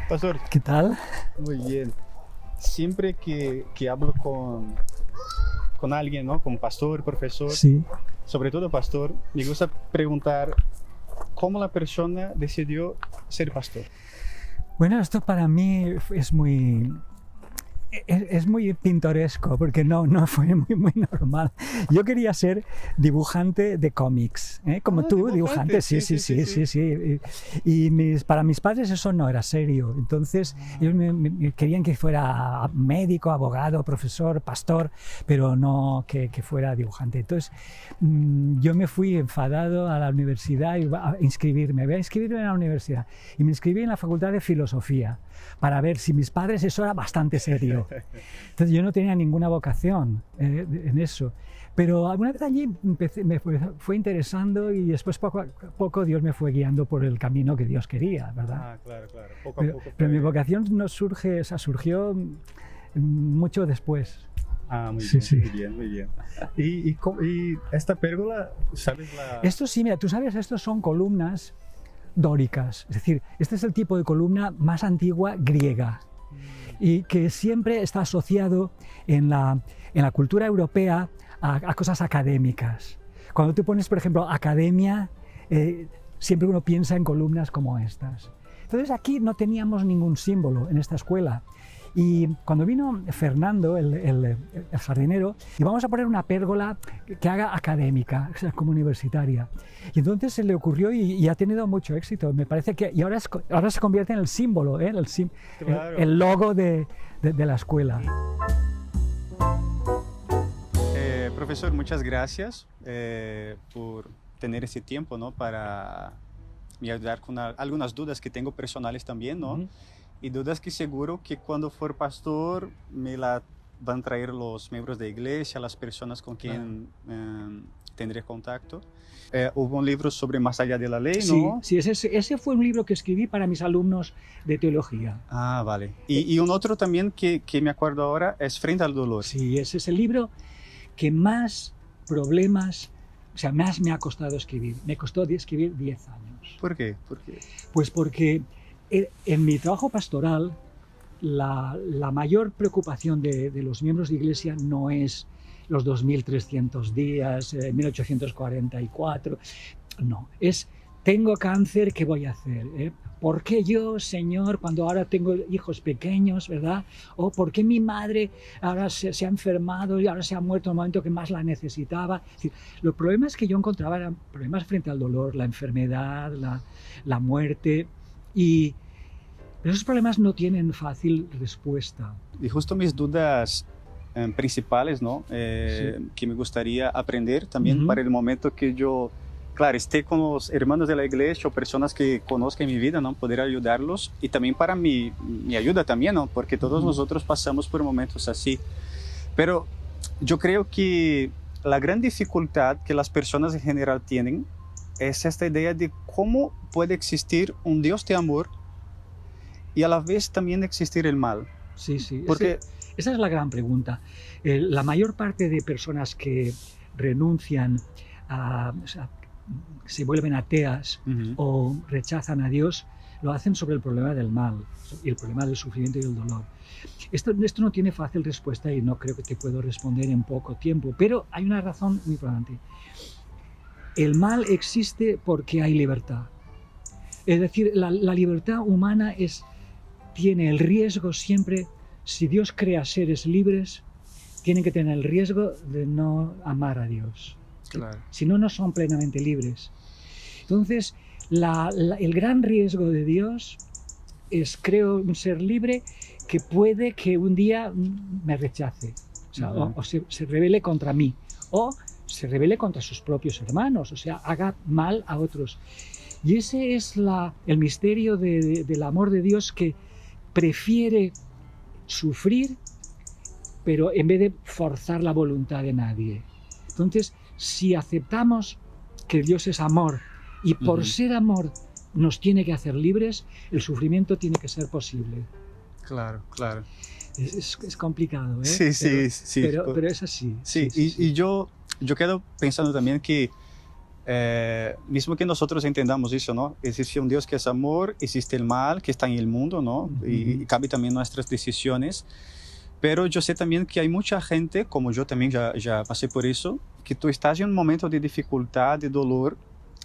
Pastor, ¿Qué tal? muy bien. Siempre que hablo con alguien, ¿no? Con pastor, profesor, Sí. sobre todo pastor, me gusta preguntar cómo la persona decidió ser pastor. Bueno, esto para mí es muy pintoresco porque no fue muy normal. Yo quería ser dibujante de cómics, ¿eh? Como tú, dibujante, sí. Y para mis padres eso no era serio. Entonces ellos me querían que fuera médico, abogado, profesor, pastor, pero no que fuera dibujante. Entonces yo me fui enfadado a la universidad y voy a inscribirme en la universidad. Y me inscribí en la Facultad de Filosofía para ver si mis padres eso era bastante serio. Entonces yo no tenía ninguna vocación en eso, pero alguna vez allí me fue interesando y después poco a poco Dios me fue guiando por el camino que Dios quería, ¿verdad? Ah, claro. Poco a poco. Pero mi vocación no surge, o sea, surgió mucho después. Ah, muy Sí, bien, sí. muy bien. Y esta pérgola, ¿sabes la...? Esto sí, mira, tú sabes, estos son columnas dóricas, es decir, este es el tipo de columna más antigua griega y que siempre está asociado en la cultura europea a cosas académicas. Cuando tú pones, por ejemplo, academia, siempre uno piensa en columnas como estas. Entonces aquí no teníamos ningún símbolo en esta escuela. Y cuando vino Fernando, el jardinero, y vamos a poner una pérgola que haga académica, o sea, como universitaria. Y entonces se le ocurrió y ha tenido mucho éxito. Me parece que y ahora se convierte en el símbolo, Claro. el logo de la escuela. Profesor, muchas gracias por tener ese tiempo, ¿no? Para me ayudar con algunas dudas que tengo personales también, ¿no? Y dudas que seguro que cuando for pastor me la van a traer los miembros de iglesia, las personas con quien tendré contacto. Hubo un libro sobre Más allá de la ley, ¿no? Sí, ese fue un libro que escribí para mis alumnos de teología. Ah, vale. Y un otro también que me acuerdo ahora es Frente al dolor. Sí, ese es el libro que más problemas, o sea, más me ha costado escribir. Me costó escribir 10 años. ¿Por qué? Pues porque en mi trabajo pastoral la mayor preocupación de los miembros de iglesia no es los 2300 días, 1844, no, es tengo cáncer, ¿qué voy a hacer? ¿Por qué yo, Señor, cuando ahora tengo hijos pequeños, ¿verdad? ¿O por qué mi madre ahora se ha enfermado y ahora se ha muerto en el momento que más la necesitaba? Es decir, los problemas que yo encontraba eran problemas frente al dolor, la enfermedad, la muerte, y esos problemas no tienen fácil respuesta. Y justo mis dudas principales, ¿no? Sí. Que me gustaría aprender también para el momento que yo, claro, esté con los hermanos de la iglesia o personas que conozcan mi vida, ¿no? Poder ayudarlos y también para mi ayuda también, ¿no? Porque todos nosotros pasamos por momentos así. Pero yo creo que la gran dificultad que las personas en general tienen es esta idea de cómo puede existir un Dios de amor y a la vez también existir el mal. Sí. Porque esa es la gran pregunta. La mayor parte de personas que renuncian o sea, se vuelven ateas o rechazan a Dios, lo hacen sobre el problema del mal y el problema del sufrimiento y el dolor. Esto no tiene fácil respuesta y no creo que te puedo responder en poco tiempo, pero hay una razón muy importante. El mal existe porque hay libertad. Es decir, la libertad humana tiene el riesgo siempre, si Dios crea seres libres, tienen que tener el riesgo de no amar a Dios. Claro. Si no, no son plenamente libres. Entonces, el gran riesgo de Dios es, creo, un ser libre que puede que un día me rechace, o sea, o se rebele contra mí, o se rebele contra sus propios hermanos, o sea, haga mal a otros. Y ese es el misterio del amor de Dios, que prefiere sufrir, pero en vez de forzar la voluntad de nadie. Entonces, si aceptamos que Dios es amor y por ser amor nos tiene que hacer libres, el sufrimiento tiene que ser posible. Claro. Es complicado, ¿eh? Sí. Pero es así. Sí. Y yo quedo pensando también que Mismo que nosotros entendamos eso, ¿no? Existe un Dios que es amor, existe el mal que está en el mundo, ¿no? Y cabe también nuestras decisiones. Pero yo sé también que hay mucha gente, como yo también ya pasé por eso, que tú estás en un momento de dificultad, de dolor,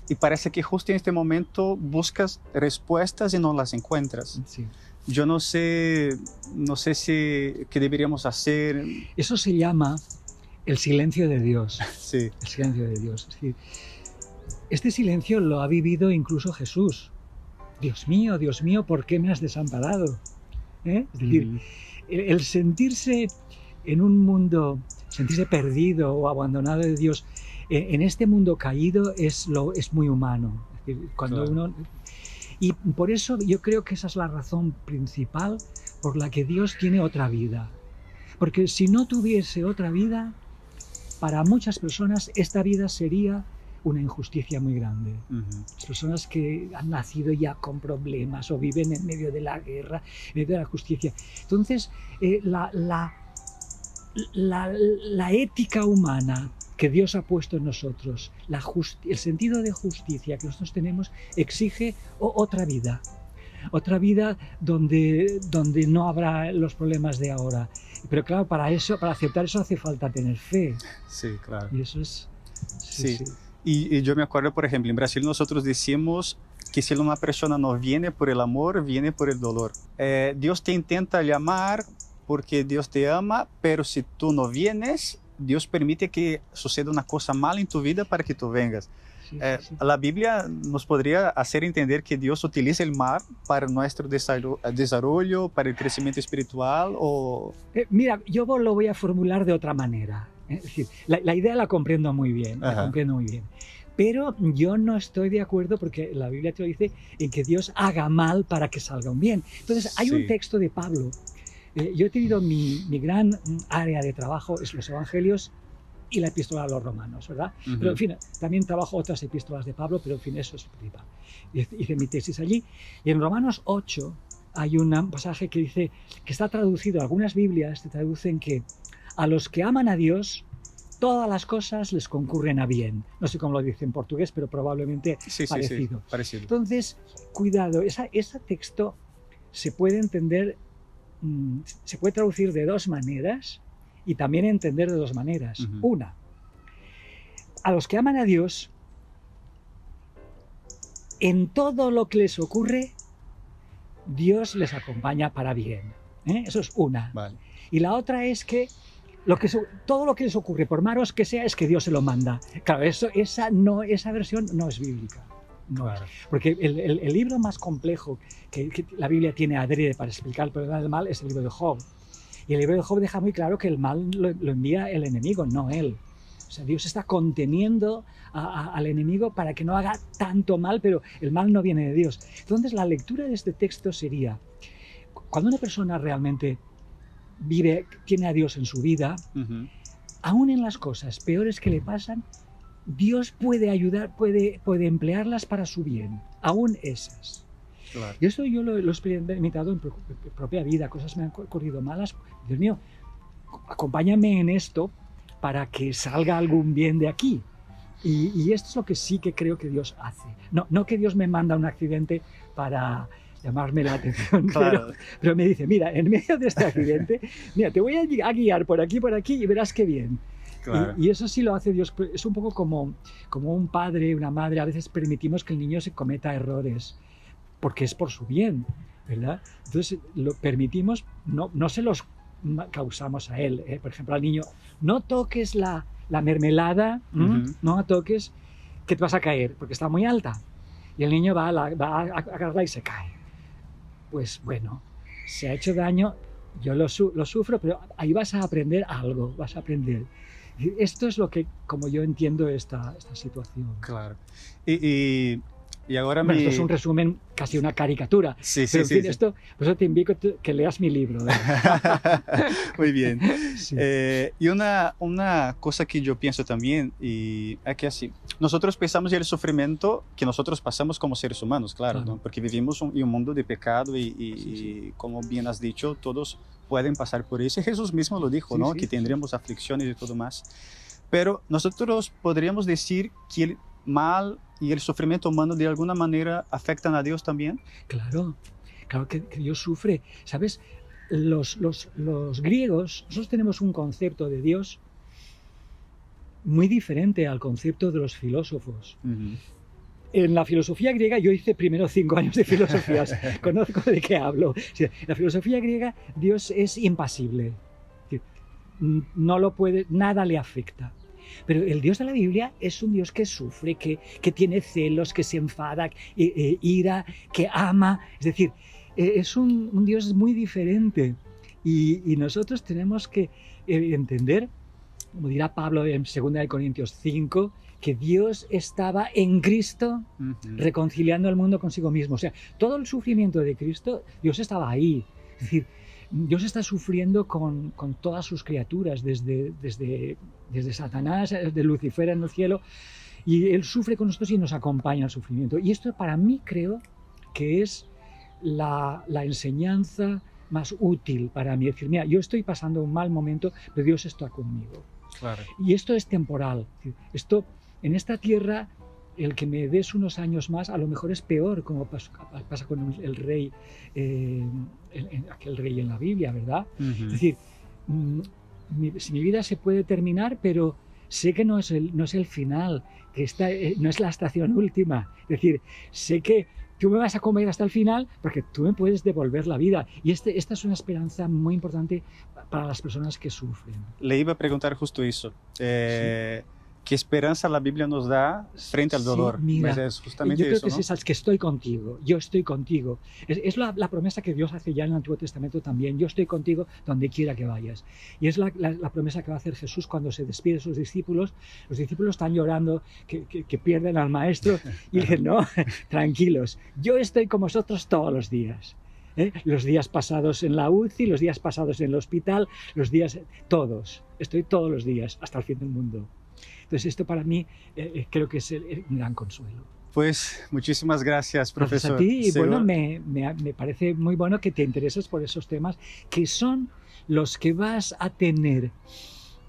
y parece que justo en este momento buscas respuestas y no las encuentras. Sí. Yo no sé qué deberíamos hacer. Eso se llama el silencio de Dios. Sí. El silencio de Dios. Es decir, este silencio lo ha vivido incluso Jesús. Dios mío, ¿por qué me has desamparado? Es decir, el sentirse en un mundo, sentirse perdido o abandonado de Dios, en este mundo caído es muy humano. Es decir, cuando uno... Y por eso yo creo que esa es la razón principal por la que Dios tiene otra vida. Porque si no tuviese otra vida, para muchas personas esta vida sería una injusticia muy grande. Las personas que han nacido ya con problemas o viven en medio de la guerra, en medio de la justicia. Entonces, la ética humana que Dios ha puesto en nosotros, el sentido de justicia que nosotros tenemos, exige otra vida. Otra vida donde no habrá los problemas de ahora. Pero claro, para aceptar eso hace falta tener fe. Sí, claro. Y eso es... Sí. Y yo me acuerdo, por ejemplo, en Brasil nosotros decimos que si una persona no viene por el amor, viene por el dolor. Dios te intenta llamar porque Dios te ama, pero si tú no vienes, Dios permite que suceda una cosa mala en tu vida para que tú vengas. Sí. La Biblia nos podría hacer entender que Dios utiliza el mal para nuestro desarrollo, para el crecimiento espiritual. Mira, yo lo voy a formular de otra manera. Es decir, la idea la comprendo muy bien, pero yo no estoy de acuerdo, porque la Biblia te lo dice, en que Dios haga mal para que salga un bien. Entonces hay un texto de Pablo. Yo he tenido mi gran área de trabajo es los evangelios y la epístola a los romanos, ¿verdad? Pero en fin, también trabajo otras epístolas de Pablo, pero en fin, eso es principal. Hice mi tesis allí, y en Romanos 8 hay un pasaje que dice, que está traducido, algunas Biblias te traducen que a los que aman a Dios, todas las cosas les concurren a bien. No sé cómo lo dice en portugués, pero probablemente parecido. Sí, parecido. Entonces, cuidado, ese texto se puede entender, se puede traducir de dos maneras y también entender de dos maneras. Una, a los que aman a Dios, en todo lo que les ocurre, Dios les acompaña para bien. Eso es una. Vale. Y la otra es que todo lo que les ocurre, por malos que sea, es que Dios se lo manda. Claro, esa versión no es bíblica. No, claro. Porque el libro más complejo que la Biblia tiene adrede para explicar el problema del mal es el libro de Job. Y el libro de Job deja muy claro que el mal lo envía el enemigo, no él. O sea, Dios está conteniendo al enemigo para que no haga tanto mal, pero el mal no viene de Dios. Entonces, la lectura de este texto sería, cuando una persona realmente tiene a Dios en su vida, aún en las cosas peores que le pasan, Dios puede ayudar, puede emplearlas para su bien, aún esas. Claro. Y esto yo lo he experimentado en propia vida, cosas me han ocurrido malas. Dios mío, acompáñame en esto para que salga algún bien de aquí. Y esto es lo que sí que creo que Dios hace. No que Dios me manda un accidente para llamarme la atención, claro. pero me dice, mira, en medio de este accidente, mira, te voy a guiar por aquí y verás qué bien. Claro. Y eso sí lo hace Dios. Es un poco como un padre, una madre. A veces permitimos que el niño se cometa errores porque es por su bien, ¿verdad? Entonces lo permitimos, no se los causamos a él. Por ejemplo, al niño, no toques la mermelada, no toques, que te vas a caer porque está muy alta. Y el niño va a agarrarla y se cae. Pues bueno, se ha hecho daño, yo lo sufro, pero ahí vas a aprender algo, vas a aprender. Esto es lo que, como yo entiendo esta situación. Claro. Y ahora esto es un resumen, casi una caricatura. Sí, pero en fin, esto, por eso te invito a que leas mi libro. Muy bien. Sí. Y una cosa que yo pienso también, y es que así, nosotros pensamos en el sufrimiento que nosotros pasamos como seres humanos, claro. ¿No? Porque vivimos en un mundo de pecado y como bien has dicho, todos pueden pasar por eso. Y Jesús mismo lo dijo, ¿no? Que tendríamos aflicciones y todo más. Pero nosotros podríamos decir que mal y el sufrimiento humano de alguna manera afectan a Dios también? Claro, claro que Dios sufre. ¿Sabes? Los griegos, nosotros tenemos un concepto de Dios muy diferente al concepto de los filósofos. En la filosofía griega, yo hice primero 5 años de filosofía, conozco de qué hablo. O sea, en la filosofía griega, Dios es impasible, es decir, no lo puede, nada le afecta. Pero el Dios de la Biblia es un Dios que sufre, que tiene celos, que se enfada, ira, que ama. Es decir, es un Dios muy diferente. Y nosotros tenemos que entender, como dirá Pablo en 2 Corintios 5, que Dios estaba en Cristo reconciliando el mundo consigo mismo. O sea, todo el sufrimiento de Cristo, Dios estaba ahí. Es decir, Dios está sufriendo con todas sus criaturas, desde Satanás, desde Lucifer en el cielo, y Él sufre con nosotros y nos acompaña al sufrimiento. Y esto para mí creo que es la enseñanza más útil para mí. Es decir, mira, yo estoy pasando un mal momento, pero Dios está conmigo. Claro. Y esto es temporal. Esto, en esta tierra, el que me des unos años más, a lo mejor es peor, como pasa con el rey, aquel rey en la Biblia, ¿verdad? Es decir, si mi vida se puede terminar, pero sé que no es el final, que no es la estación última. Es decir, sé que tú me vas a comer hasta el final porque tú me puedes devolver la vida. Y esta es una esperanza muy importante para las personas que sufren. Le iba a preguntar justo eso. ¿Qué esperanza la Biblia nos da frente al dolor? Sí, mira, pues es justamente yo creo eso, que ¿no? es que estoy contigo, yo estoy contigo. Es la promesa que Dios hace ya en el Antiguo Testamento también. Yo estoy contigo donde quiera que vayas. Y es la promesa que va a hacer Jesús cuando se despide de sus discípulos. Los discípulos están llorando que pierden al maestro y dicen, no, tranquilos, yo estoy con vosotros todos los días. Los días pasados en la UCI, los días pasados en el hospital, todos. Estoy todos los días hasta el fin del mundo. Entonces esto para mí creo que es un gran consuelo. Pues muchísimas gracias, profesor. Gracias a ti. Y bueno, me parece muy bueno que te intereses por esos temas que son los que vas a tener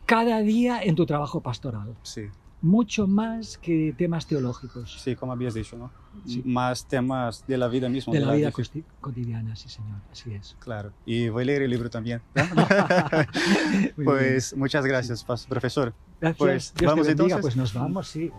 cada día en tu trabajo pastoral. Sí. Mucho más que temas teológicos. Sí, como habías dicho, ¿no? Sí. Más temas de la vida misma. De la vida cotidiana, sí, señor. Así es. Claro. Y voy a leer el libro también. Pues muchas gracias, profesor. Gracias. Pues Dios vamos te bendiga. entonces. Pues nos vamos, sí.